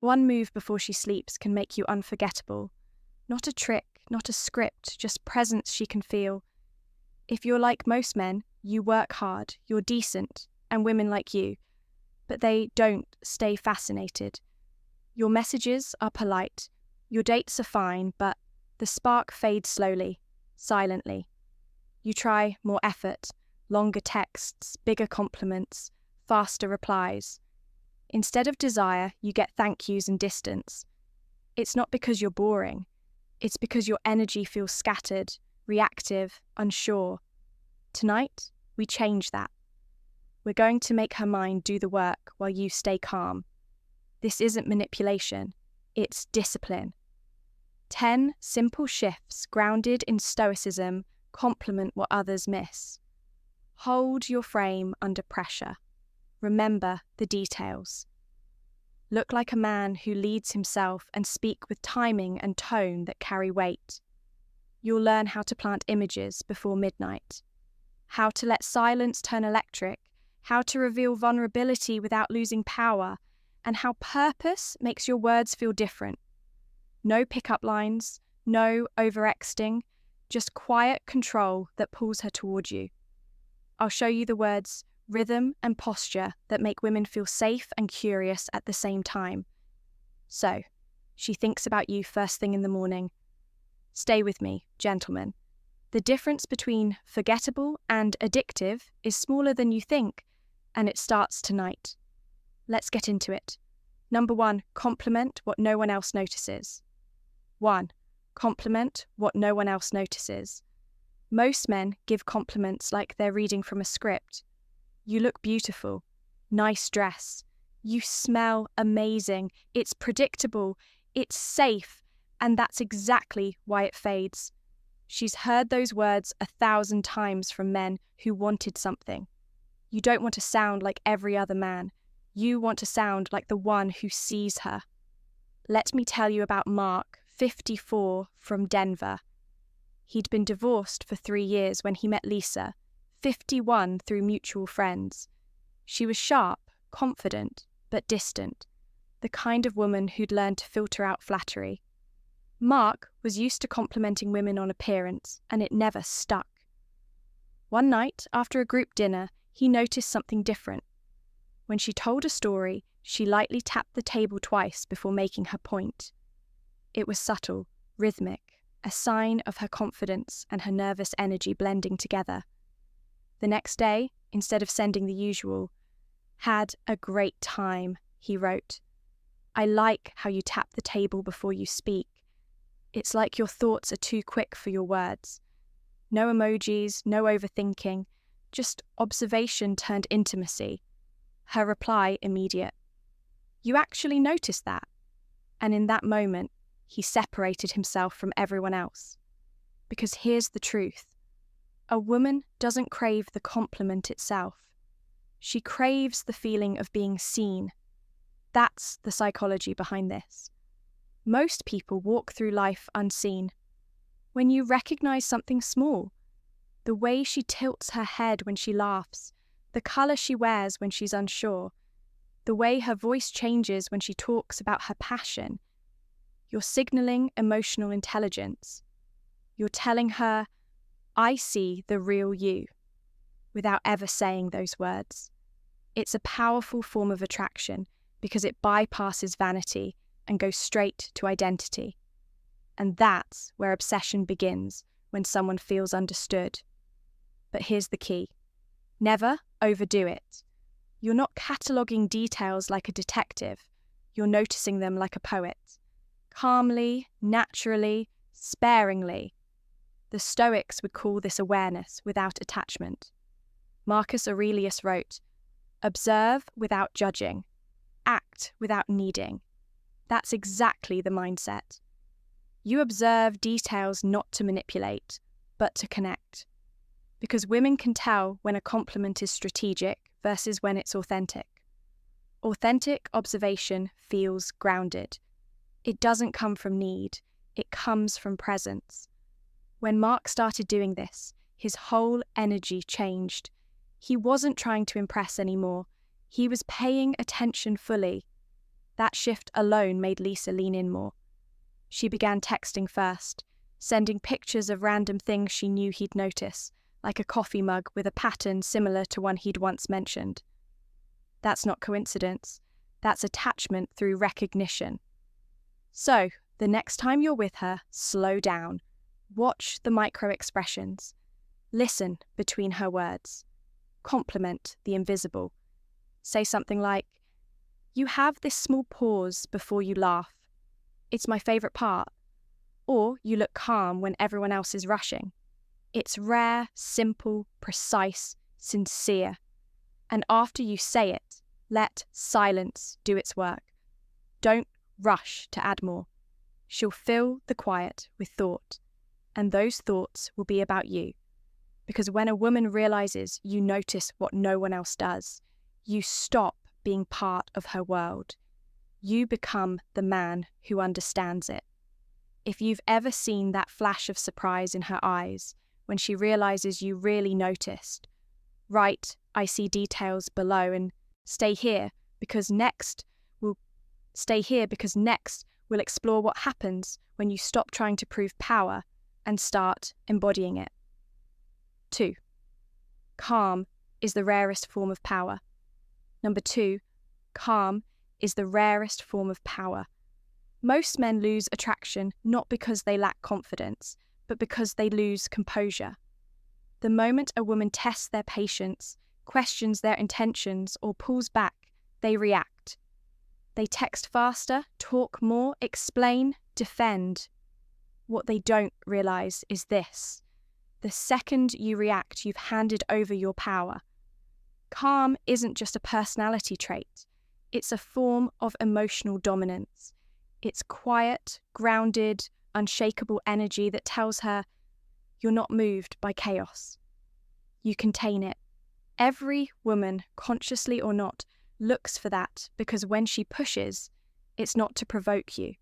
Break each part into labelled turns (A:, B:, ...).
A: One move before she sleeps can make you unforgettable. Not a trick, not a script, just presence she can feel. If you're like most men, you work hard, you're decent, and women like you, but they don't stay fascinated. Your messages are polite, your dates are fine, but the spark fades slowly, silently. You try more effort, longer texts, bigger compliments, faster replies. Instead of desire, you get thank yous and distance. It's not because you're boring. It's because your energy feels scattered, reactive, unsure. Tonight, we change that. We're going to make her mind do the work while you stay calm. This isn't manipulation, it's discipline. 10 simple shifts grounded in Stoicism complement what others miss. Hold your frame under pressure. Remember the details. Look like a man who leads himself and speak with timing and tone that carry weight. You'll learn how to plant images before midnight, how to let silence turn electric, how to reveal vulnerability without losing power, and how purpose makes your words feel different. No pickup lines, no overexting, just quiet control that pulls her toward you. I'll show you the words, rhythm and posture that make women feel safe and curious at the same time. So, she thinks about you first thing in the morning. Stay with me, gentlemen. The difference between forgettable and addictive is smaller than you think, and it starts tonight. Let's get into it. Number 1, compliment what no one else notices. 1. Compliment what no one else notices. Most men give compliments like they're reading from a script. You look beautiful. Nice dress. You smell amazing. It's predictable. It's safe. And that's exactly why it fades. She's heard those words 1,000 times from men who wanted something. You don't want to sound like every other man. You want to sound like the one who sees her. Let me tell you about Mark, 54, from Denver. He'd been divorced for 3 years when he met Lisa, 51 through mutual friends. She was sharp, confident, but distant, the kind of woman who'd learned to filter out flattery. Mark was used to complimenting women on appearance, and it never stuck. One night, after a group dinner, he noticed something different. When she told a story, she lightly tapped the table twice before making her point. It was subtle, rhythmic, a sign of her confidence and her nervous energy blending together. The next day, instead of sending the usual, "Had a great time," he wrote. "I like how you tap the table before you speak. It's like your thoughts are too quick for your words. No emojis, no overthinking, just observation turned intimacy." Her reply immediate. "You actually noticed that?" And in that moment, he separated himself from everyone else. Because here's the truth. A woman doesn't crave the compliment itself. She craves the feeling of being seen. That's the psychology behind this. Most people walk through life unseen. When you recognize something small, the way she tilts her head when she laughs, the color she wears when she's unsure, the way her voice changes when she talks about her passion, you're signaling emotional intelligence. You're telling her, "I see the real you," without ever saying those words. It's a powerful form of attraction because it bypasses vanity and goes straight to identity. And that's where obsession begins, when someone feels understood. But here's the key. Never overdo it. You're not cataloguing details like a detective. You're noticing them like a poet. Calmly, naturally, sparingly. The Stoics would call this awareness without attachment. Marcus Aurelius wrote, "Observe without judging, act without needing." That's exactly the mindset. You observe details not to manipulate, but to connect. Because women can tell when a compliment is strategic versus when it's authentic. Authentic observation feels grounded. It doesn't come from need, it comes from presence. When Mark started doing this, his whole energy changed. He wasn't trying to impress anymore. He was paying attention fully. That shift alone made Lisa lean in more. She began texting first, sending pictures of random things she knew he'd notice, like a coffee mug with a pattern similar to one he'd once mentioned. That's not coincidence. That's attachment through recognition. So, the next time you're with her, slow down. Watch the micro-expressions. Listen between her words. Compliment the invisible. Say something like, "You have this small pause before you laugh. It's my favourite part." Or you look calm when everyone else is rushing. It's rare, simple, precise, sincere. And after you say it, let silence do its work. Don't rush to add more. She'll fill the quiet with thought, and those thoughts will be about you. Because when a woman realizes you notice what no one else does, you stop being part of her world. You become the man who understands it. If you've ever seen that flash of surprise in her eyes when she realizes you really noticed, write, "I see details below," and stay here because next we'll explore what happens when you stop trying to prove power and start embodying it. 2. Calm is the rarest form of power. Number 2, calm is the rarest form of power. Most men lose attraction not because they lack confidence, but because they lose composure. The moment a woman tests their patience, questions their intentions, or pulls back, they react. They text faster, talk more, explain, defend. What they don't realize is this: the second you react, you've handed over your power. Calm isn't just a personality trait. It's a form of emotional dominance. It's quiet, grounded, unshakable energy that tells her you're not moved by chaos. You contain it. Every woman, consciously or not, looks for that because when she pushes, it's not to provoke you.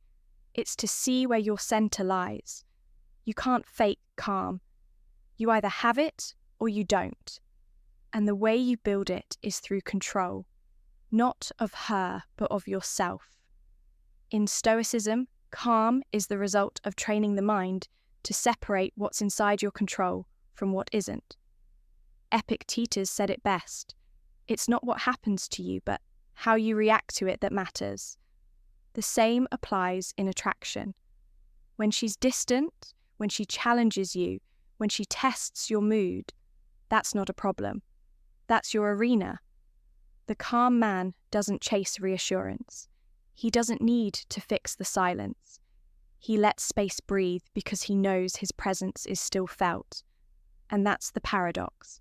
A: It's to see where your center lies. You can't fake calm. You either have it or you don't. And the way you build it is through control, not of her, but of yourself. In Stoicism, calm is the result of training the mind to separate what's inside your control from what isn't. Epictetus said it best: it's not what happens to you, but how you react to it that matters. The same applies in attraction. When she's distant, when she challenges you, when she tests your mood, that's not a problem. That's your arena. The calm man doesn't chase reassurance. He doesn't need to fix the silence. He lets space breathe because he knows his presence is still felt. And that's the paradox.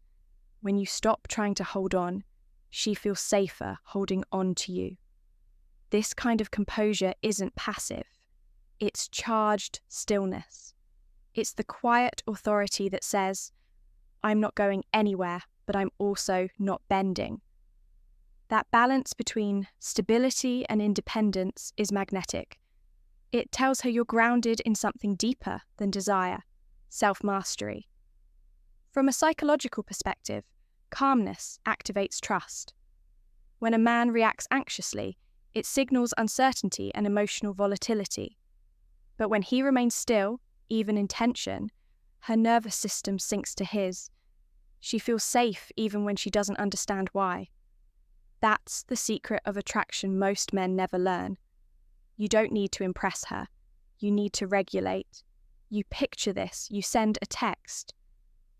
A: When you stop trying to hold on, she feels safer holding on to you. This kind of composure isn't passive. It's charged stillness. It's the quiet authority that says, "I'm not going anywhere, but I'm also not bending." That balance between stability and independence is magnetic. It tells her you're grounded in something deeper than desire, self-mastery. From a psychological perspective, calmness activates trust. When a man reacts anxiously, it signals uncertainty and emotional volatility. But when he remains still, even in tension, her nervous system sinks to his. She feels safe even when she doesn't understand why. That's the secret of attraction most men never learn. You don't need to impress her. You need to regulate. You picture this. You send a text.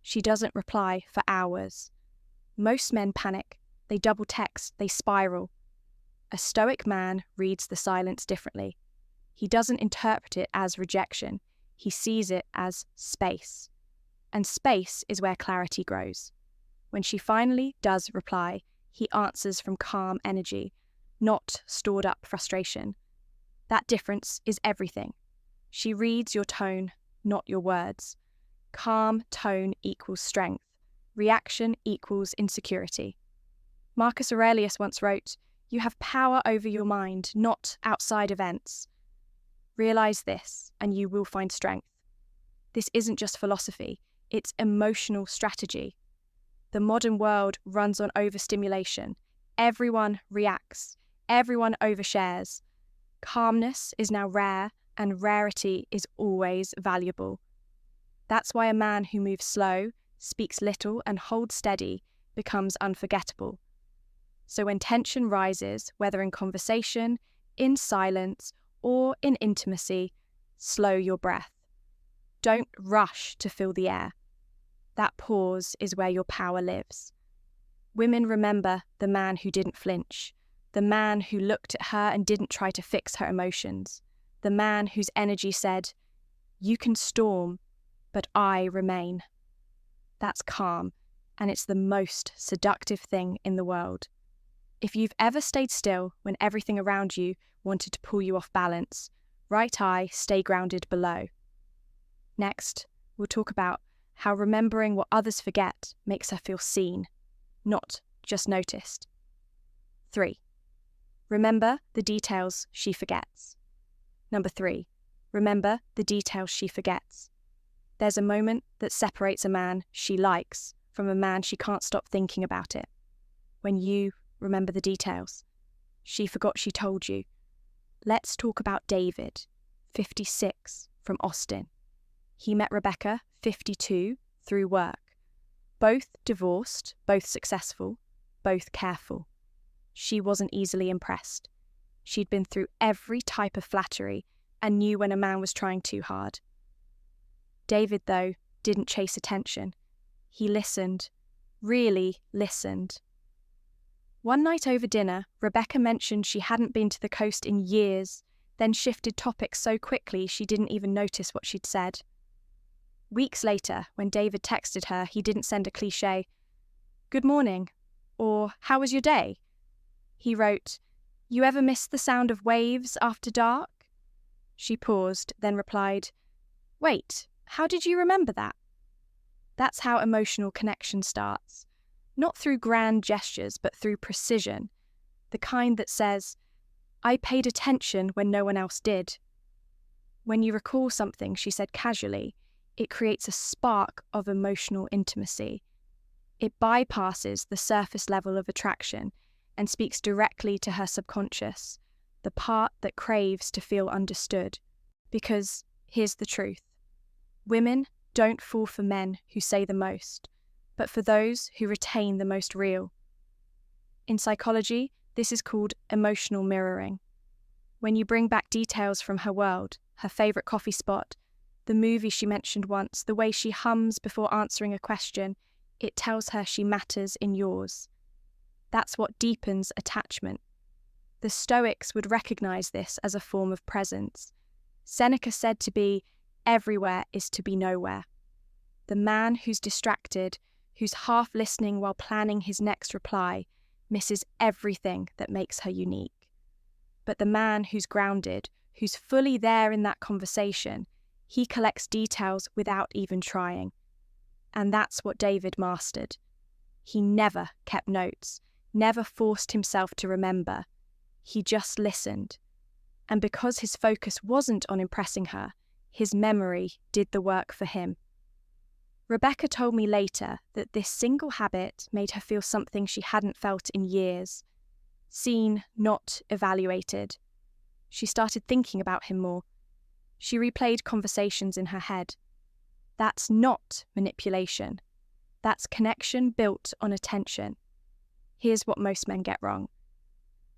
A: She doesn't reply for hours. Most men panic. They double text. They spiral. A Stoic man reads the silence differently. He doesn't interpret it as rejection. He sees it as space. And space is where clarity grows. When she finally does reply, he answers from calm energy, not stored up frustration. That difference is everything. She reads your tone, not your words. Calm tone equals strength. Reaction equals insecurity. Marcus Aurelius once wrote, "You have power over your mind, not outside events." Realize this, and you will find strength. This isn't just philosophy, it's emotional strategy. The modern world runs on overstimulation. Everyone reacts. Everyone overshares. Calmness is now rare, and rarity is always valuable. That's why a man who moves slow, speaks little, and holds steady becomes unforgettable. So when tension rises, whether in conversation, in silence, or in intimacy, slow your breath. Don't rush to fill the air. That pause is where your power lives. Women remember the man who didn't flinch, the man who looked at her and didn't try to fix her emotions, the man whose energy said, "You can storm, but I remain." That's calm, and it's the most seductive thing in the world. If you've ever stayed still when everything around you wanted to pull you off balance, right eye, stay grounded below. Next, we'll talk about how remembering what others forget makes her feel seen, not just noticed. 3. Remember the details she forgets. Number 3. Remember the details she forgets. There's a moment that separates a man she likes from a man she can't stop thinking about it. When you remember the details. She forgot she told you. Let's talk about David, 56, from Austin. He met Rebecca, 52, through work. Both divorced, both successful, both careful. She wasn't easily impressed. She'd been through every type of flattery and knew when a man was trying too hard. David, though, didn't chase attention. He listened, really listened. One night over dinner, Rebecca mentioned she hadn't been to the coast in years, then shifted topics so quickly she didn't even notice what she'd said. Weeks later, when David texted her, he didn't send a cliché, "Good morning," or "How was your day?" He wrote, "You ever miss the sound of waves after dark?" She paused, then replied, "Wait, how did you remember that?" That's how emotional connection starts. Not through grand gestures, but through precision. The kind that says, "I paid attention when no one else did." When you recall something she said casually, it creates a spark of emotional intimacy. It bypasses the surface level of attraction and speaks directly to her subconscious, the part that craves to feel understood. Because here's the truth. Women don't fall for men who say the most, but for those who retain the most real. In psychology, this is called emotional mirroring. When you bring back details from her world, her favourite coffee spot, the movie she mentioned once, the way she hums before answering a question, it tells her she matters in yours. That's what deepens attachment. The Stoics would recognise this as a form of presence. Seneca said to be everywhere is to be nowhere. The man who's distracted, who's half listening while planning his next reply, misses everything that makes her unique. But the man who's grounded, who's fully there in that conversation, he collects details without even trying. And that's what David mastered. He never kept notes, never forced himself to remember. He just listened. And because his focus wasn't on impressing her, his memory did the work for him. Rebecca told me later that this single habit made her feel something she hadn't felt in years. Seen, not evaluated. She started thinking about him more. She replayed conversations in her head. That's not manipulation. That's connection built on attention. Here's what most men get wrong.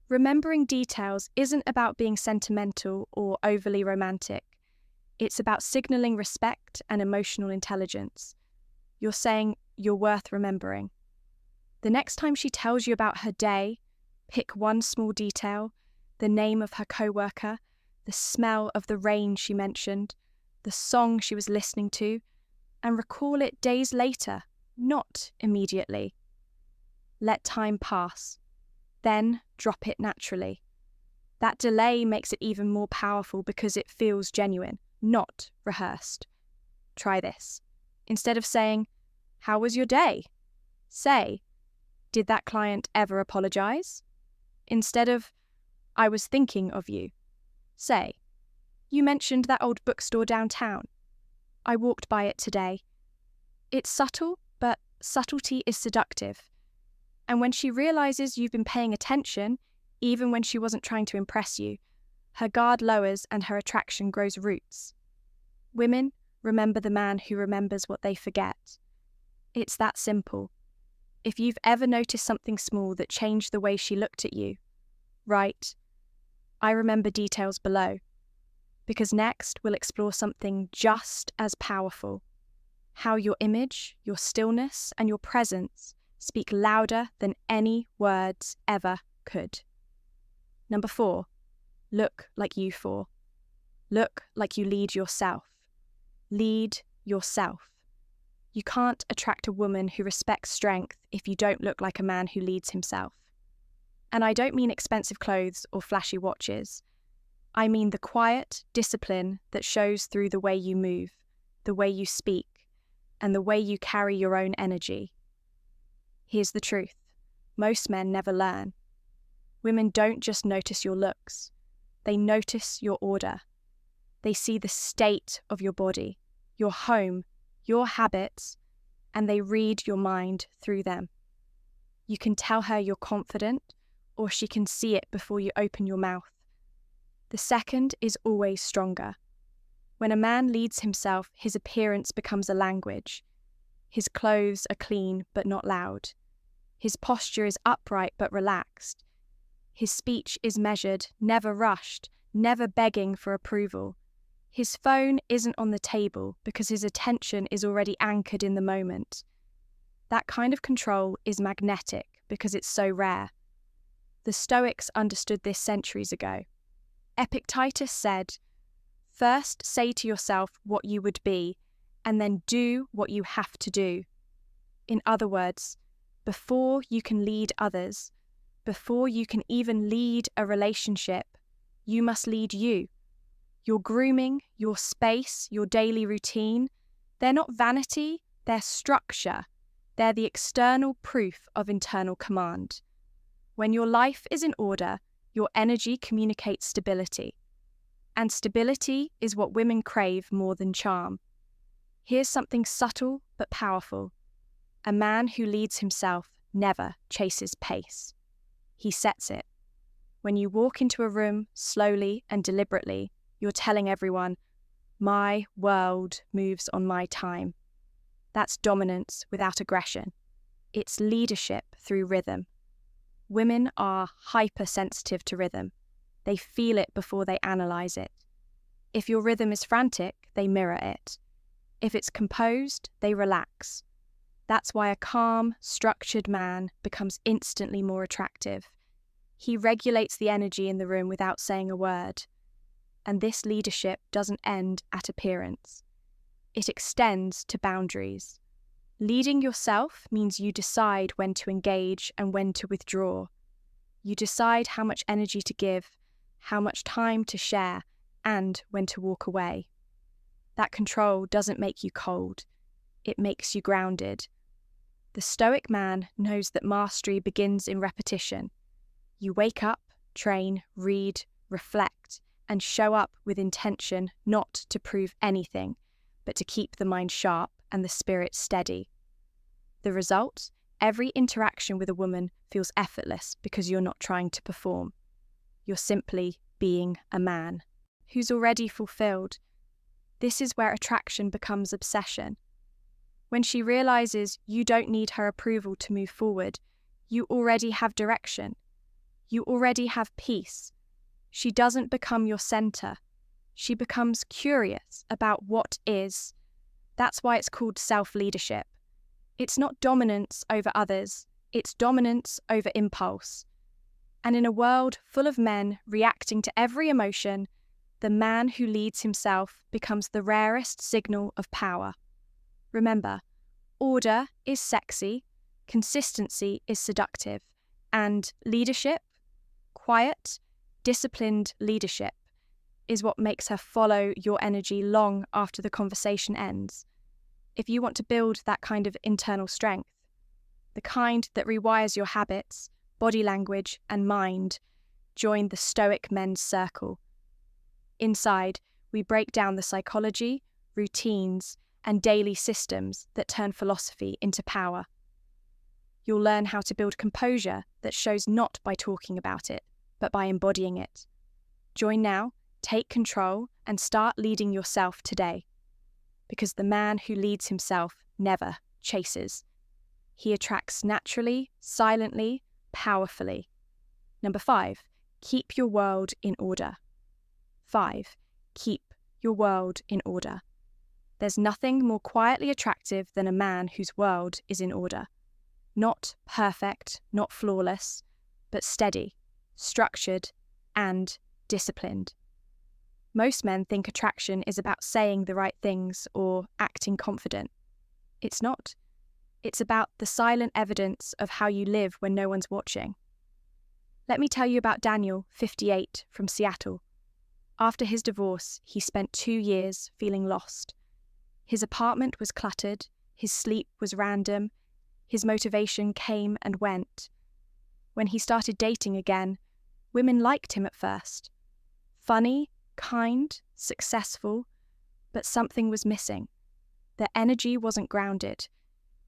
A: Remembering details isn't about being sentimental or overly romantic. It's about signalling respect and emotional intelligence. You're saying you're worth remembering. The next time she tells you about her day, pick one small detail, the name of her coworker, the smell of the rain she mentioned, the song she was listening to, and recall it days later, not immediately. Let time pass. Then drop it naturally. That delay makes it even more powerful because it feels genuine, not rehearsed. Try this. Instead of saying, "How was your day?" say, "Did that client ever apologize?" Instead of, "I was thinking of you," say, "You mentioned that old bookstore downtown. I walked by it today." It's subtle, but subtlety is seductive. And when she realizes you've been paying attention, even when she wasn't trying to impress you, Her guard lowers and her attraction grows roots. Women remember the man who remembers what they forget. It's that simple. If you've ever noticed something small that changed the way she looked at you, write, "I remember details below," because next we'll explore something just as powerful: how your image, your stillness, and your presence speak louder than any words ever could. Number 4, look like you 4. Look like you lead yourself. Lead yourself. You can't attract a woman who respects strength if you don't look like a man who leads himself. And I don't mean expensive clothes or flashy watches. I mean the quiet discipline that shows through the way you move, the way you speak, and the way you carry your own energy. Here's the truth: most men never learn. Women don't just notice your looks, they notice your order. They see the state of your body, your home, your habits, and they read your mind through them. You can tell her you're confident, or she can see it before you open your mouth. The second is always stronger. When a man leads himself, his appearance becomes a language. His clothes are clean but not loud. His posture is upright but relaxed. His speech is measured, never rushed, never begging for approval. His phone isn't on the table because his attention is already anchored in the moment. That kind of control is magnetic because it's so rare. The Stoics understood this centuries ago. Epictetus said, "First say to yourself what you would be, and then do what you have to do." In other words, before you can lead others, before you can even lead a relationship, you must lead you. Your grooming, your space, your daily routine, they're not vanity, they're structure. They're the external proof of internal command. When your life is in order, your energy communicates stability. And stability is what women crave more than charm. Here's something subtle but powerful. A man who leads himself never chases pace. He sets it. When you walk into a room slowly and deliberately, you're telling everyone, "My world moves on my time." That's dominance without aggression. It's leadership through rhythm. Women are hypersensitive to rhythm. They feel it before they analyze it. If your rhythm is frantic, they mirror it. If it's composed, they relax. That's why a calm, structured man becomes instantly more attractive. He regulates the energy in the room without saying a word. And this leadership doesn't end at appearance. It extends to boundaries. Leading yourself means you decide when to engage and when to withdraw. You decide how much energy to give, how much time to share, and when to walk away. That control doesn't make you cold. It makes you grounded. The Stoic man knows that mastery begins in repetition. You wake up, train, read, reflect, and show up with intention not to prove anything, but to keep the mind sharp and the spirit steady. The result? Every interaction with a woman feels effortless because you're not trying to perform. You're simply being a man who's already fulfilled. This is where attraction becomes obsession. When she realizes you don't need her approval to move forward, you already have direction. You already have peace. She doesn't become your center. She becomes curious about what is. That's why it's called self-leadership. It's not dominance over others, it's dominance over impulse. And in a world full of men reacting to every emotion, the man who leads himself becomes the rarest signal of power. Remember, order is sexy, consistency is seductive, and leadership, quiet, disciplined leadership, is what makes her follow your energy long after the conversation ends. If you want to build that kind of internal strength, the kind that rewires your habits, body language, and mind, join the Stoic men's circle. Inside, we break down the psychology, routines, and daily systems that turn philosophy into power. You'll learn how to build composure that shows not by talking about it, but by embodying it. Join now, take control, and start leading yourself today. Because the man who leads himself never chases. He attracts naturally, silently, powerfully. Number 5, keep your world in order. 5, keep your world in order. There's nothing more quietly attractive than a man whose world is in order. Not perfect, not flawless, but steady, structured, and disciplined. Most men think attraction is about saying the right things or acting confident. It's not. It's about the silent evidence of how you live when no one's watching. Let me tell you about Daniel, 58, from Seattle. After his divorce, he spent 2 years feeling lost. His apartment was cluttered, his sleep was random, his motivation came and went. When he started dating again, women liked him at first. Funny, kind, successful, but something was missing. Their energy wasn't grounded.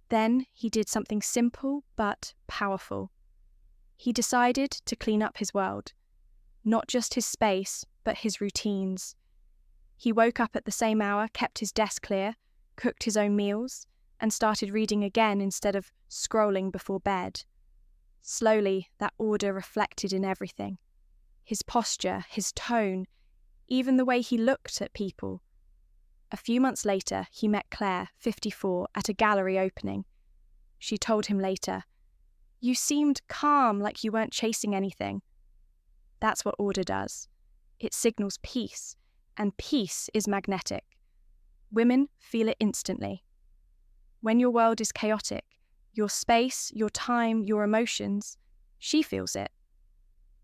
A: Then he did something simple but powerful. He decided to clean up his world. Not just his space, but his routines. He woke up at the same hour, kept his desk clear, cooked his own meals, and started reading again instead of scrolling before bed. Slowly, that order reflected in everything. His posture, his tone, even the way he looked at people. A few months later, he met Claire, 54, at a gallery opening. She told him later, "You seemed calm, like you weren't chasing anything." That's what order does. It signals peace, and peace is magnetic. Women feel it instantly. When your world is chaotic, your space, your time, your emotions, she feels it.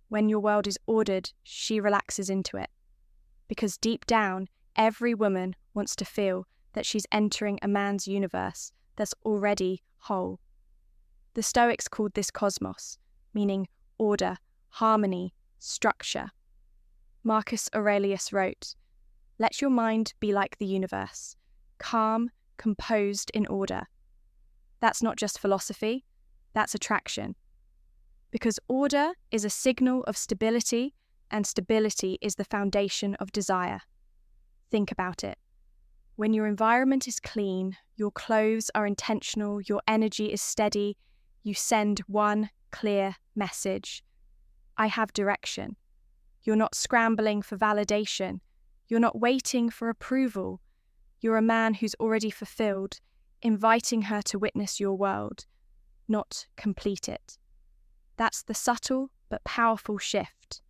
A: When your world is ordered, she relaxes into it. Because deep down, every woman wants to feel that she's entering a man's universe that's already whole. The Stoics called this cosmos, meaning order, harmony, structure. Marcus Aurelius wrote, "Let your mind be like the universe, calm, composed in order." That's not just philosophy, that's attraction. Because order is a signal of stability, and stability is the foundation of desire. Think about it. When your environment is clean, your clothes are intentional, your energy is steady, you send one clear message. I have direction. You're not scrambling for validation. You're not waiting for approval. You're a man who's already fulfilled, inviting her to witness your world, not complete it. That's the subtle but powerful shift.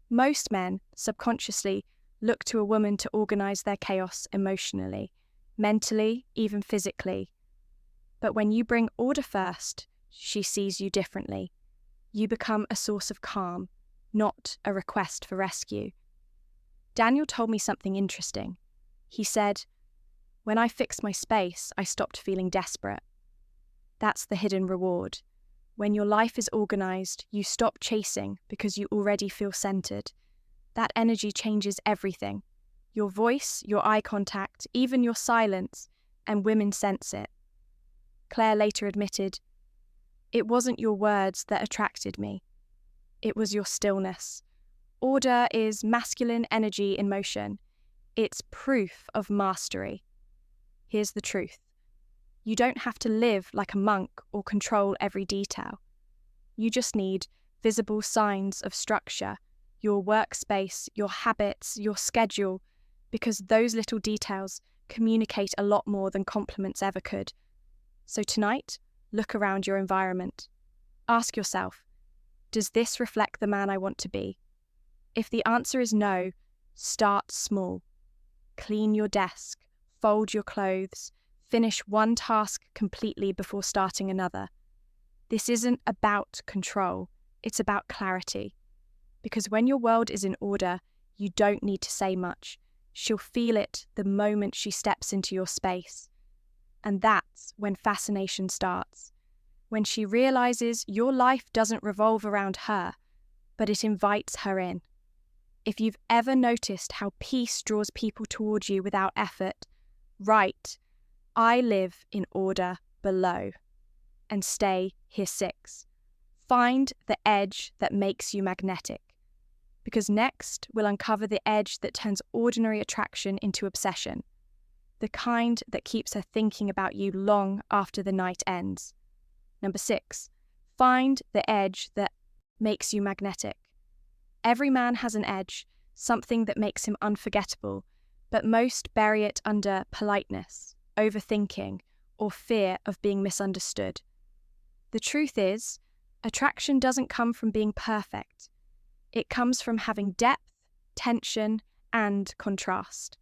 A: Most men, subconsciously, look to a woman to organize their chaos emotionally, mentally, even physically. But when you bring order first, she sees you differently. You become a source of calm, not a request for rescue. Daniel told me something interesting. He said, "When I fixed my space, I stopped feeling desperate." That's the hidden reward. When your life is organized, you stop chasing because you already feel centered. That energy changes everything. Your voice, your eye contact, even your silence, and women sense it. Claire later admitted, "It wasn't your words that attracted me. It was your stillness." Order is masculine energy in motion. It's proof of mastery. Here's the truth. You don't have to live like a monk or control every detail. You just need visible signs of structure, your workspace, your habits, your schedule, because those little details communicate a lot more than compliments ever could. So tonight, look around your environment. Ask yourself, does this reflect the man I want to be? If the answer is no, start small. Clean your desk, fold your clothes, finish one task completely before starting another. This isn't about control, it's about clarity. Because when your world is in order, you don't need to say much. She'll feel it the moment she steps into your space. And that's when fascination starts. When she realizes your life doesn't revolve around her, but it invites her in. If you've ever noticed how peace draws people towards you without effort, write, "I live in order below," and stay here 6. Find the edge that makes you magnetic. because next we'll uncover the edge that turns ordinary attraction into obsession, the kind that keeps her thinking about you long after the night ends. Number 6, find the edge that makes you magnetic. Every man has an edge, something that makes him unforgettable, but most bury it under politeness, overthinking, or fear of being misunderstood. The truth is, attraction doesn't come from being perfect. It comes from having depth, tension, and contrast.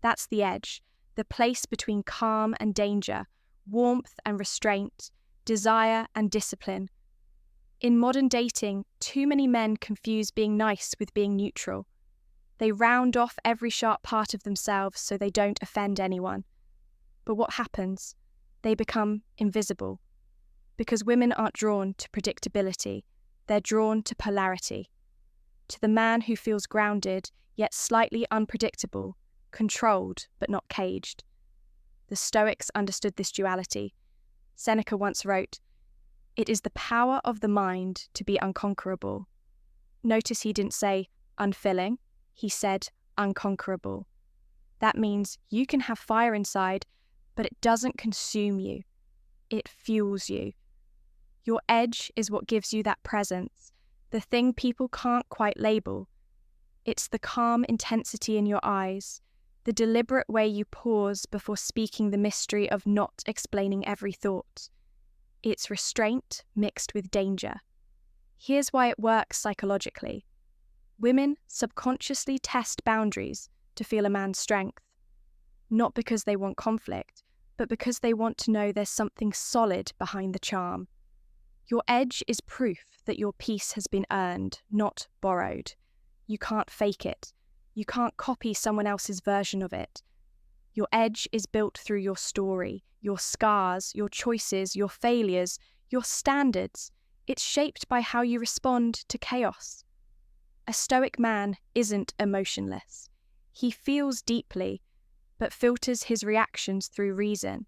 A: That's the edge, the place between calm and danger, warmth and restraint, desire and discipline. In modern dating, too many men confuse being nice with being neutral. They round off every sharp part of themselves so they don't offend anyone. But what happens? They become invisible. Because women aren't drawn to predictability, they're drawn to polarity. To the man who feels grounded, yet slightly unpredictable, controlled but not caged. The Stoics understood this duality. Seneca once wrote, "It is the power of the mind to be unconquerable." Notice he didn't say unfilling, he said unconquerable. That means you can have fire inside, but it doesn't consume you. It fuels you. Your edge is what gives you that presence, the thing people can't quite label. It's the calm intensity in your eyes, the deliberate way you pause before speaking the mystery of not explaining every thought. It's restraint mixed with danger. Here's why it works psychologically. Women subconsciously test boundaries to feel a man's strength. Not because they want conflict, but because they want to know there's something solid behind the charm. Your edge is proof that your peace has been earned, not borrowed. You can't fake it. You can't copy someone else's version of it. Your edge is built through your story, your scars, your choices, your failures, your standards. It's shaped by how you respond to chaos. A Stoic man isn't emotionless. He feels deeply, but filters his reactions through reason.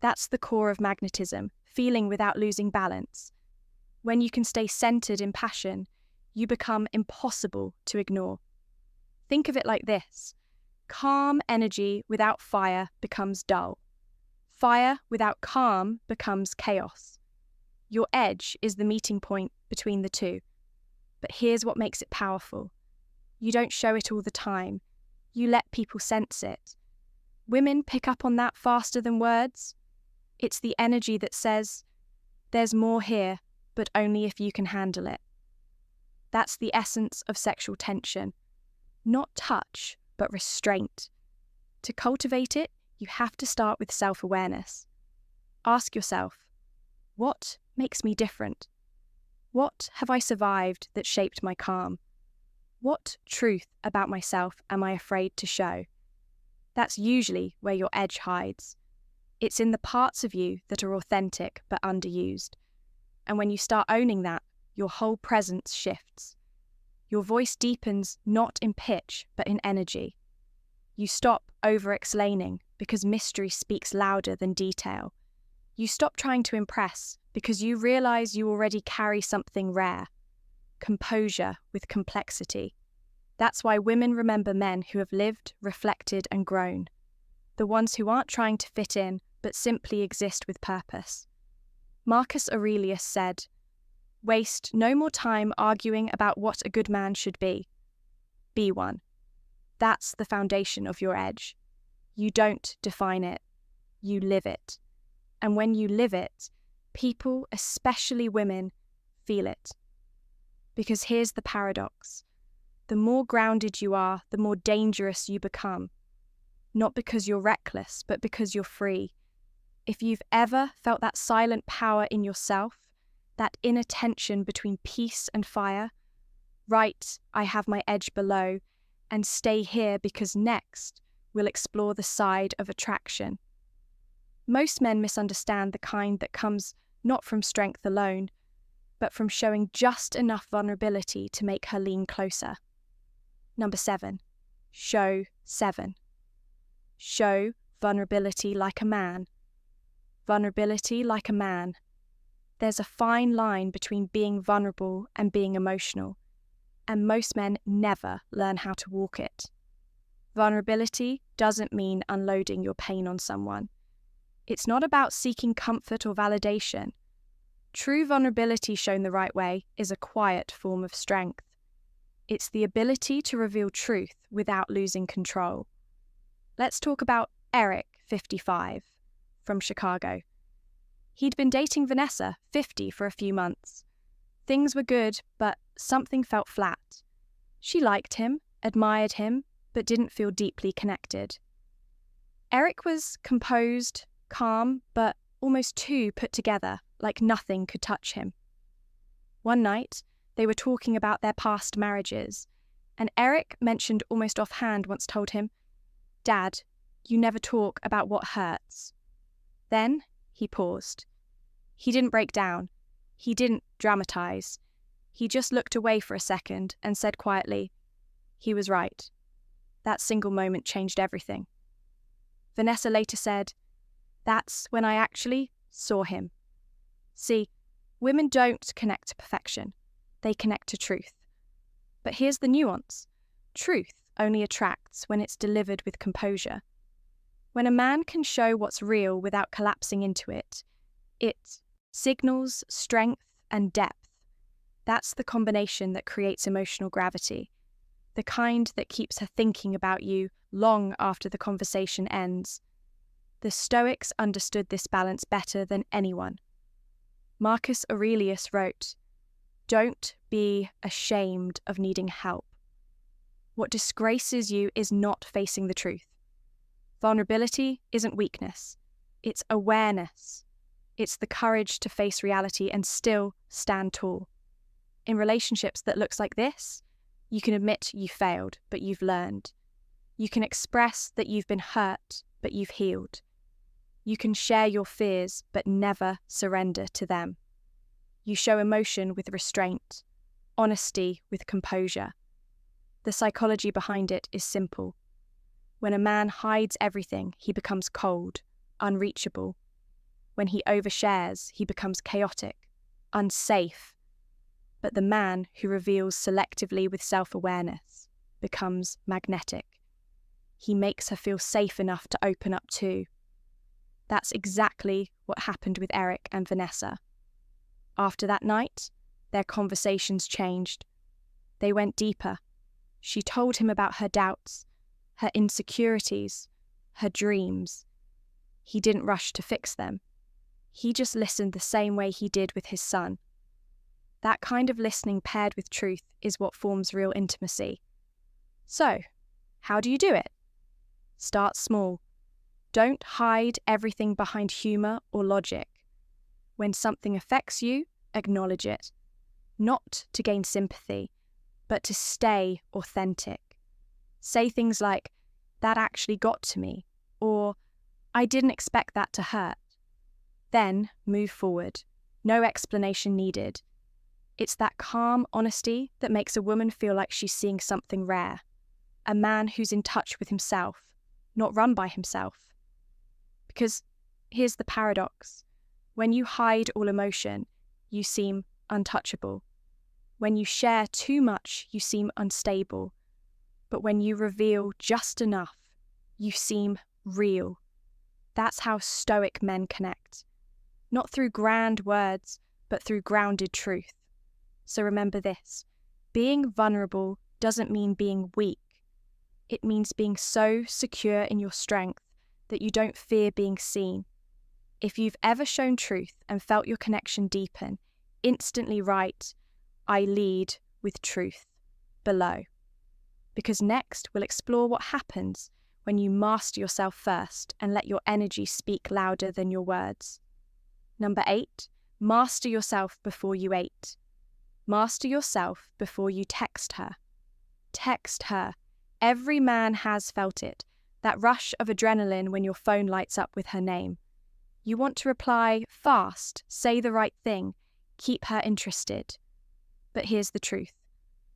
A: That's the core of magnetism, feeling without losing balance. When you can stay centered in passion, you become impossible to ignore. Think of it like this. Calm energy without fire becomes dull. Fire without calm becomes chaos. Your edge is the meeting point between the two. But here's what makes it powerful. You don't show it all the time. You let people sense it. Women pick up on that faster than words. It's the energy that says, "There's more here, but only if you can handle it." That's the essence of sexual tension. Not touch, but restraint. To cultivate it, you have to start with self-awareness. Ask yourself, what makes me different? What have I survived that shaped my calm? What truth about myself am I afraid to show? That's usually where your edge hides. It's in the parts of you that are authentic but underused. And when you start owning that, your whole presence shifts. Your voice deepens not in pitch but in energy. You stop over-explaining because mystery speaks louder than detail. You stop trying to impress because you realize you already carry something rare. Composure with complexity. That's why women remember men who have lived, reflected, and grown. The ones who aren't trying to fit in, but simply exist with purpose. Marcus Aurelius said, "Waste no more time arguing about what a good man should be. Be one." That's the foundation of your edge. You don't define it, you live it. And when you live it, people, especially women, feel it. Because here's the paradox. The more grounded you are, the more dangerous you become. Not because you're reckless, but because you're free. If you've ever felt that silent power in yourself, that inner tension between peace and fire, write, "I have my edge below," and stay here because next we'll explore the side of attraction. Most men misunderstand the kind that comes not from strength alone, but from showing just enough vulnerability to make her lean closer. Number 7. Show 7. Show vulnerability like a man. Vulnerability like a man. There's a fine line between being vulnerable and being emotional. and most men never learn how to walk it. Vulnerability doesn't mean unloading your pain on someone. It's not about seeking comfort or validation. True vulnerability shown the right way is a quiet form of strength. It's the ability to reveal truth without losing control. Let's talk about Eric, 55, from Chicago. He'd been dating Vanessa, 50, for a few months. Things were good, but something felt flat. She liked him, admired him, but didn't feel deeply connected. Eric was composed, calm, but almost too put together, like nothing could touch him. One night, they were talking about their past marriages, and Eric mentioned almost offhand once told him, "Dad, you never talk about what hurts." Then he paused. He didn't break down. He didn't dramatize. He just looked away for a second and said quietly, "He was right. That single moment changed everything." Vanessa later said, "That's when I actually saw him." See, women don't connect to perfection. They connect to truth. But here's the nuance. Truth only attracts when it's delivered with composure. When a man can show what's real without collapsing into it, it signals strength and depth. That's the combination that creates emotional gravity, the kind that keeps her thinking about you long after the conversation ends. The Stoics understood this balance better than anyone. Marcus Aurelius wrote, "Don't be ashamed of needing help. What disgraces you is not facing the truth. Vulnerability isn't weakness. It's awareness. It's the courage to face reality and still stand tall. In relationships that looks like this, you can admit you failed, but you've learned. You can express that you've been hurt, but you've healed. You can share your fears, but never surrender to them. You show emotion with restraint, honesty with composure. The psychology behind it is simple. When a man hides everything, he becomes cold, unreachable. When he overshares, he becomes chaotic, unsafe. But the man who reveals selectively with self-awareness becomes magnetic. He makes her feel safe enough to open up too. That's exactly what happened with Eric and Vanessa. After that night, their conversations changed. They went deeper. She told him about her doubts, her insecurities, her dreams. He didn't rush to fix them. He just listened the same way he did with his son. That kind of listening paired with truth is what forms real intimacy. So, how do you do it? Start small. Don't hide everything behind humor or logic. When something affects you, acknowledge it. Not to gain sympathy, but to stay authentic. Say things like, "That actually got to me," or "I didn't expect that to hurt." Then move forward. No explanation needed. It's that calm honesty that makes a woman feel like she's seeing something rare. A man who's in touch with himself, not run by himself. Because here's the paradox. When you hide all emotion, you seem untouchable. When you share too much, you seem unstable. But when you reveal just enough, you seem real. That's how Stoic men connect. Not through grand words, but through grounded truth. So remember this. Being vulnerable doesn't mean being weak. It means being so secure in your strength that you don't fear being seen. If you've ever shown truth and felt your connection deepen, instantly write, "I lead with truth," below. Because next we'll explore what happens when you master yourself first and let your energy speak louder than your words. Number 8, master yourself before you ate. Master yourself before you text her. Text her. Every man has felt it, that rush of adrenaline when your phone lights up with her name. You want to reply fast, say the right thing, keep her interested. But here's the truth.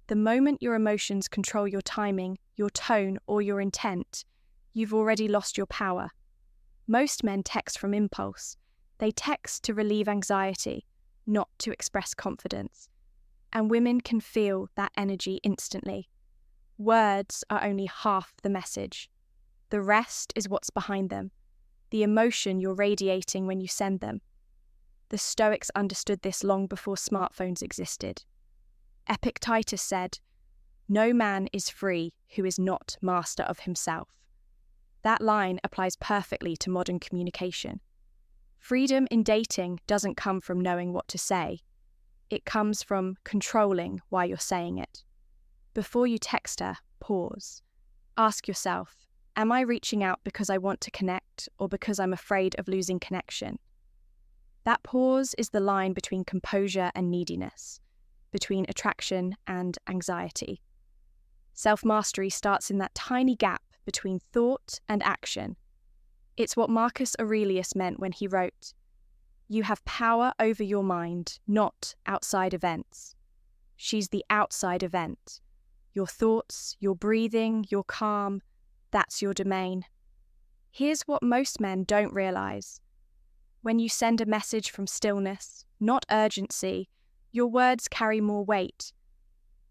A: The moment your emotions control your timing, your tone, or your intent, you've already lost your power. Most men text from impulse. They text to relieve anxiety, not to express confidence. and women can feel that energy instantly. Words are only half the message. The rest is what's behind them, the emotion you're radiating when you send them. The Stoics understood this long before smartphones existed. Epictetus said, "No man is free who is not master of himself." That line applies perfectly to modern communication. Freedom in dating doesn't come from knowing what to say. It comes from controlling why you're saying it. Before you text her, pause. Ask yourself, am I reaching out because I want to connect or because I'm afraid of losing connection? That pause is the line between composure and neediness, between attraction and anxiety. Self-mastery starts in that tiny gap between thought and action. It's what Marcus Aurelius meant when he wrote, "You have power over your mind, not outside events. She's the outside event. Your thoughts, your breathing, your calm, that's your domain." Here's what most men don't realize. When you send a message from stillness, not urgency, your words carry more weight.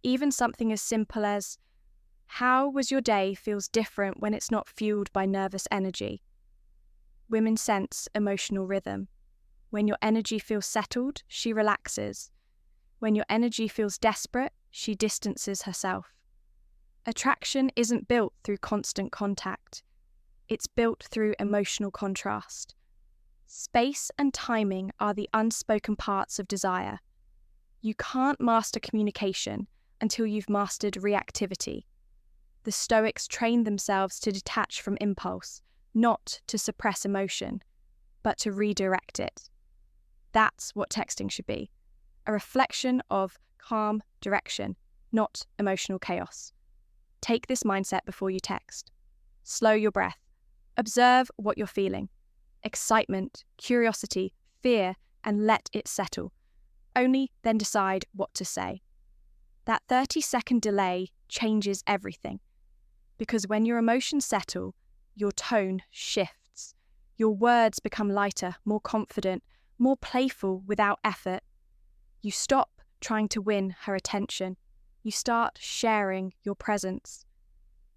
A: Even something as simple as, "How was your day?" feels different when it's not fueled by nervous energy. Women sense emotional rhythm. When your energy feels settled, she relaxes. When your energy feels desperate, she distances herself. Attraction isn't built through constant contact. It's built through emotional contrast. Space and timing are the unspoken parts of desire. You can't master communication until you've mastered reactivity. The Stoics trained themselves to detach from impulse, not to suppress emotion, but to redirect it. That's what texting should be, a reflection of calm direction, not emotional chaos. Take this mindset before you text. Slow your breath. Observe what you're feeling. Excitement, curiosity, fear, and let it settle. Only then decide what to say. That 30-second delay changes everything. Because when your emotions settle, your tone shifts. Your words become lighter, more confident, more playful without effort. You stop trying to win her attention. You start sharing your presence.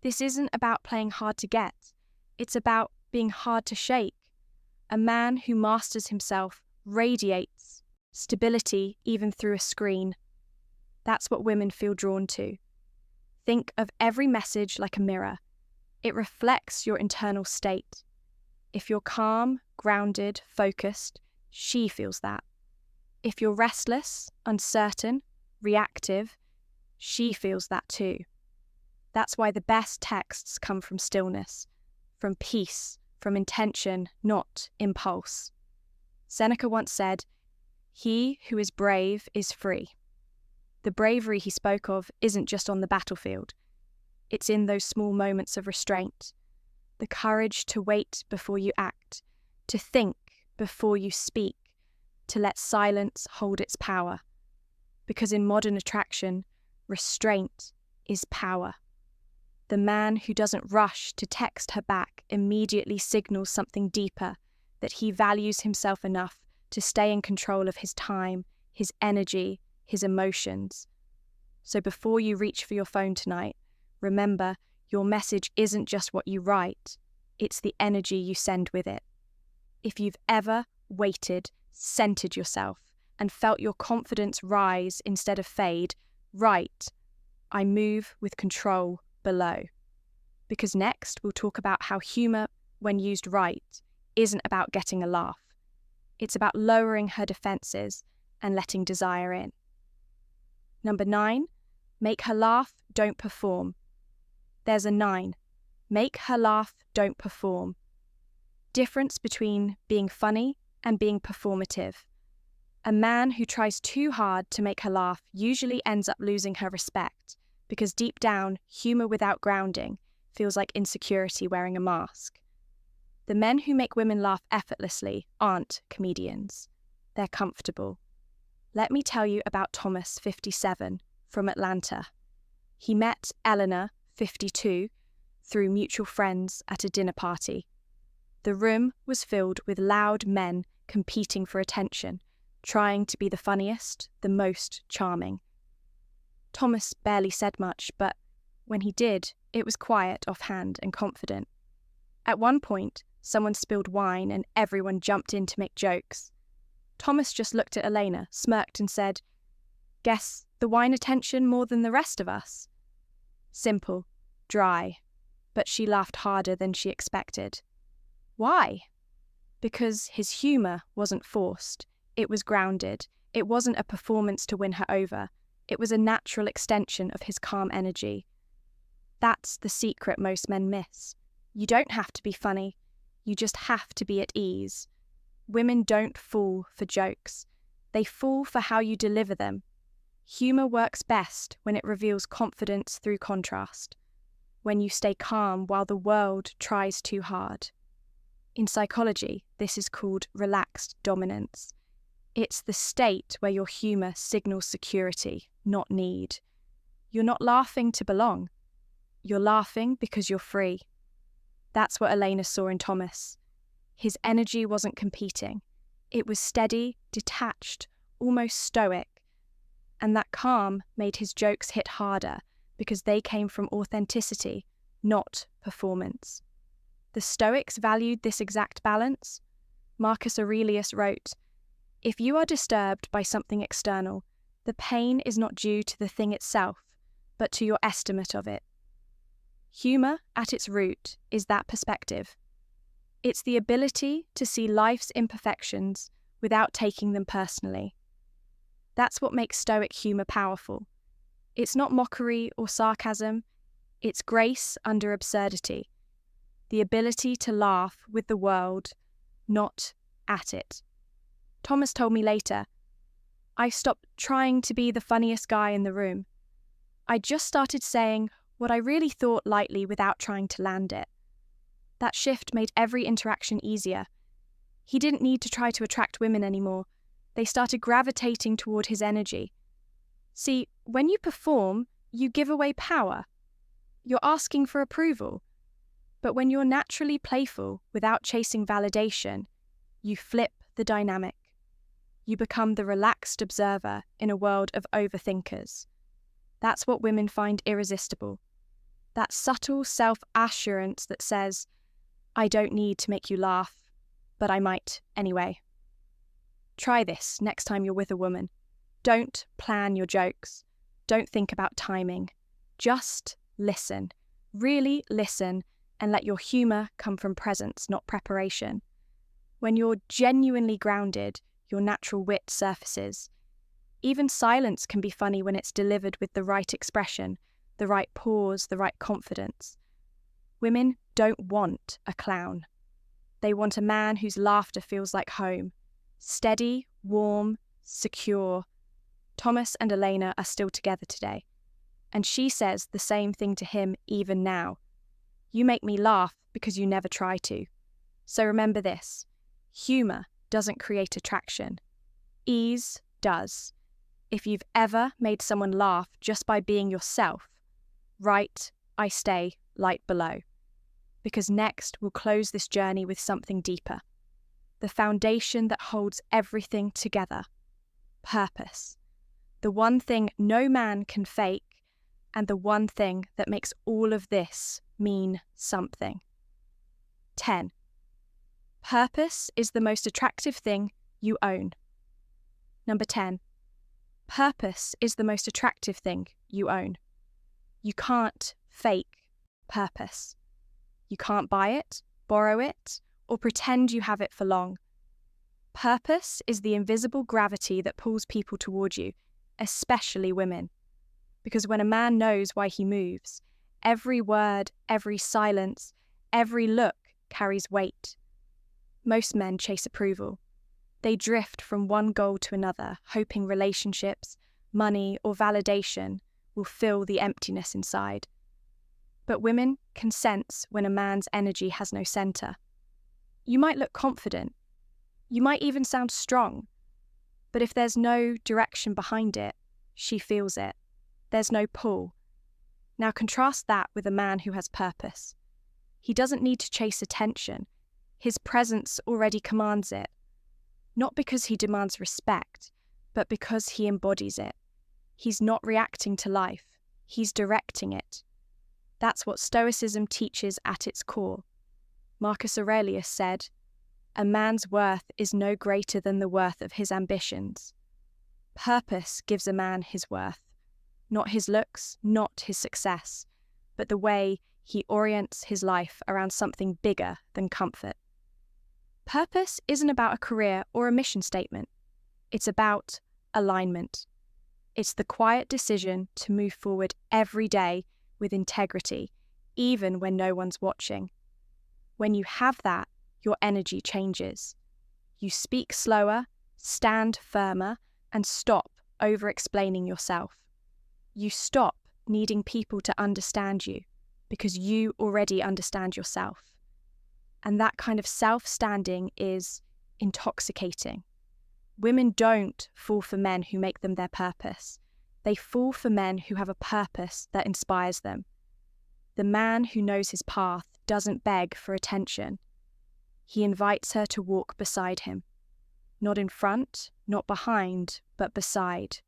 A: This isn't about playing hard to get. It's about being hard to shake. A man who masters himself radiates stability even through a screen. That's what women feel drawn to. Think of every message like a mirror. It reflects your internal state. If you're calm, grounded, focused, she feels that. If you're restless, uncertain, reactive, she feels that too. That's why the best texts come from stillness, from peace, from intention, not impulse. Seneca once said, "He who is brave is free." The bravery he spoke of isn't just on the battlefield. It's in those small moments of restraint. The courage to wait before you act, to think before you speak, to let silence hold its power. Because in modern attraction, restraint is power. The man who doesn't rush to text her back immediately signals something deeper, that he values himself enough to stay in control of his time, his energy, his emotions. So before you reach for your phone tonight, remember, your message isn't just what you write, it's the energy you send with it. If you've ever waited, centered yourself, and felt your confidence rise instead of fade, write, "I move with control below." Because next we'll talk about how humor, when used right, isn't about getting a laugh. It's about lowering her defenses and letting desire in. Number 9, make her laugh, don't perform. There's a 9. Make her laugh, don't perform. Difference between being funny and being performative. A man who tries too hard to make her laugh usually ends up losing her respect, because deep down, humor without grounding feels like insecurity wearing a mask. The men who make women laugh effortlessly aren't comedians. They're comfortable. Let me tell you about Thomas, 57, from Atlanta. He met Eleanor, 52, through mutual friends at a dinner party. The room was filled with loud men competing for attention, trying to be the funniest, the most charming. Thomas barely said much, but when he did, it was quiet, offhand, and confident. At one point, someone spilled wine and everyone jumped in to make jokes. Thomas just looked at Elena, smirked and said, "Guess the wine attention more than the rest of us." Simple, dry, but she laughed harder than she expected. Why? Because his humour wasn't forced, it was grounded. It wasn't a performance to win her over. It was a natural extension of his calm energy. That's the secret most men miss. You don't have to be funny. You just have to be at ease. Women don't fall for jokes. They fall for how you deliver them. Humour works best when it reveals confidence through contrast, when you stay calm while the world tries too hard. In psychology, this is called relaxed dominance. It's the state where your humour signals security, not need. You're not laughing to belong. You're laughing because you're free. That's what Elena saw in Thomas. His energy wasn't competing. It was steady, detached, almost stoic. And that calm made his jokes hit harder because they came from authenticity, not performance. The Stoics valued this exact balance. Marcus Aurelius wrote, "If you are disturbed by something external, the pain is not due to the thing itself, but to your estimate of it." Humour, at its root, is that perspective. It's the ability to see life's imperfections without taking them personally. That's what makes Stoic humour powerful. It's not mockery or sarcasm, it's grace under absurdity. The ability to laugh with the world, not at it. Thomas told me later, "I stopped trying to be the funniest guy in the room. I just started saying what I really thought lightly without trying to land it." That shift made every interaction easier. He didn't need to try to attract women anymore. They started gravitating toward his energy. See, when you perform, you give away power. You're asking for approval. But when you're naturally playful without chasing validation, you flip the dynamic. You become the relaxed observer in a world of overthinkers. That's what women find irresistible. That subtle self-assurance that says, "I don't need to make you laugh, but I might anyway." Try this next time you're with a woman. Don't plan your jokes. Don't think about timing. Just listen. Really listen and let your humour come from presence, not preparation. When you're genuinely grounded, your natural wit surfaces. Even silence can be funny when it's delivered with the right expression, the right pause, the right confidence. Women don't want a clown. They want a man whose laughter feels like home. Steady, warm, secure. Thomas and Elena are still together today, and she says the same thing to him even now. "You make me laugh because you never try to." So remember this, humour doesn't create attraction. Ease does. If you've ever made someone laugh just by being yourself, write, "I stay," light below. Because next we'll close this journey with something deeper. The foundation that holds everything together. Purpose. The one thing no man can fake, and the one thing that makes all of this mean something. 10. Purpose is the most attractive thing you own. Number 10. Purpose is the most attractive thing you own. You can't fake purpose. You can't buy it, borrow it, or pretend you have it for long. Purpose is the invisible gravity that pulls people toward you, especially women. Because when a man knows why he moves, every word, every silence, every look carries weight. Most men chase approval. They drift from one goal to another, hoping relationships, money, or validation will fill the emptiness inside. But women can sense when a man's energy has no center. You might look confident. You might even sound strong. But if there's no direction behind it, she feels it. There's no pull. Now contrast that with a man who has purpose. He doesn't need to chase attention. His presence already commands it. Not because he demands respect, but because he embodies it. He's not reacting to life, he's directing it. That's what Stoicism teaches at its core. Marcus Aurelius said, "A man's worth is no greater than the worth of his ambitions." Purpose gives a man his worth, not his looks, not his success, but the way he orients his life around something bigger than comfort. Purpose isn't about a career or a mission statement. It's about alignment. It's the quiet decision to move forward every day with integrity, even when no one's watching. When you have that, your energy changes. You speak slower, stand firmer, and stop over-explaining yourself. You stop needing people to understand you because you already understand yourself. And that kind of self-standing is intoxicating. Women don't fall for men who make them their purpose. They fall for men who have a purpose that inspires them. The man who knows his path doesn't beg for attention. He invites her to walk beside him. Not in front, not behind, but beside.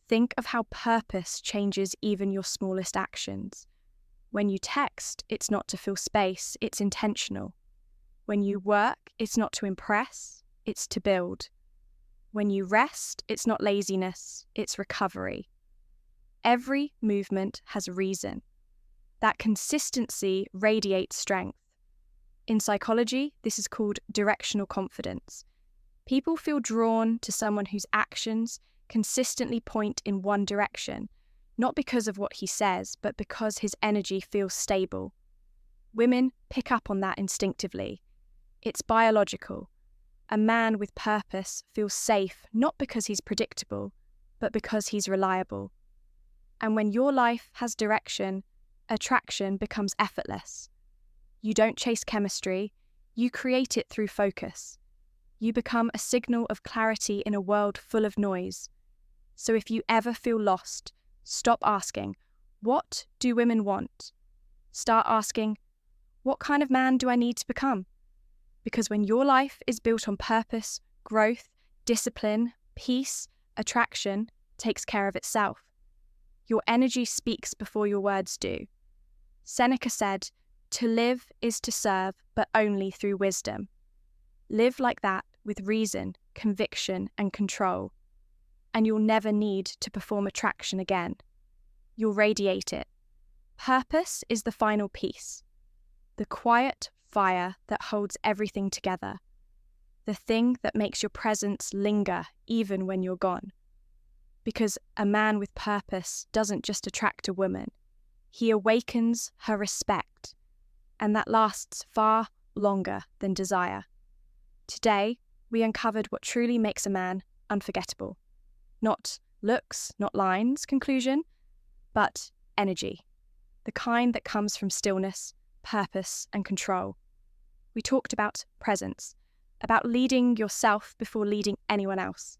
A: Think of how purpose changes even your smallest actions. When you text, it's not to fill space, it's intentional. When you work, it's not to impress, it's to build. When you rest, it's not laziness, it's recovery. Every movement has reason. That consistency radiates strength. In psychology, this is called directional confidence. People feel drawn to someone whose actions consistently point in one direction, not because of what he says, but because his energy feels stable. Women pick up on that instinctively. It's biological. A man with purpose feels safe not because he's predictable, but because he's reliable. And when your life has direction, attraction becomes effortless. You don't chase chemistry, you create it through focus. You become a signal of clarity in a world full of noise. So if you ever feel lost, stop asking, "What do women want?" Start asking, "What kind of man do I need to become?" Because when your life is built on purpose, growth, discipline, peace, attraction takes care of itself. Your energy speaks before your words do. Seneca said, "To live is to serve, but only through wisdom." Live like that with reason, conviction, and control, and you'll never need to perform attraction again. You'll radiate it. Purpose is the final piece, the quiet fire that holds everything together, the thing that makes your presence linger even when you're gone. Because a man with purpose doesn't just attract a woman, he awakens her respect, and that lasts far longer than desire. Today, we uncovered what truly makes a man unforgettable. Not looks, not lines, conclusion, but energy. The kind that comes from stillness, purpose, and control. We talked about presence, about leading yourself before leading anyone else.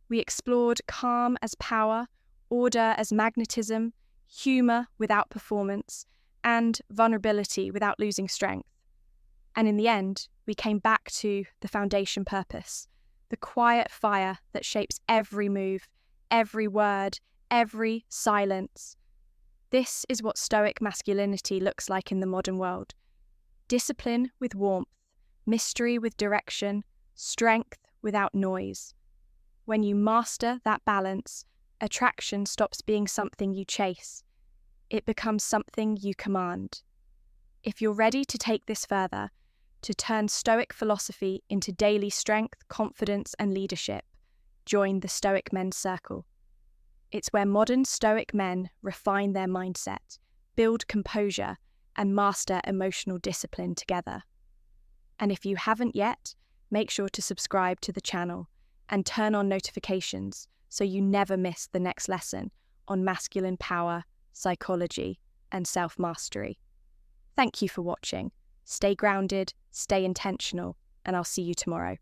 A: We explored calm as power, order as magnetism, humour without performance, and vulnerability without losing strength. And in the end, we came back to the foundation purpose, the quiet fire that shapes every move, every word, every silence. This is what Stoic masculinity looks like in the modern world. Discipline with warmth, mystery with direction, strength without noise. When you master that balance, attraction stops being something you chase. It becomes something you command. If you're ready to take this further, to turn Stoic philosophy into daily strength, confidence, and leadership, join the Stoic Men's Circle. It's where modern Stoic men refine their mindset, build composure, and master emotional discipline together. And if you haven't yet, make sure to subscribe to the channel and turn on notifications so you never miss the next lesson on masculine power, psychology, and self-mastery. Thank you for watching. Stay grounded, stay intentional, and I'll see you tomorrow.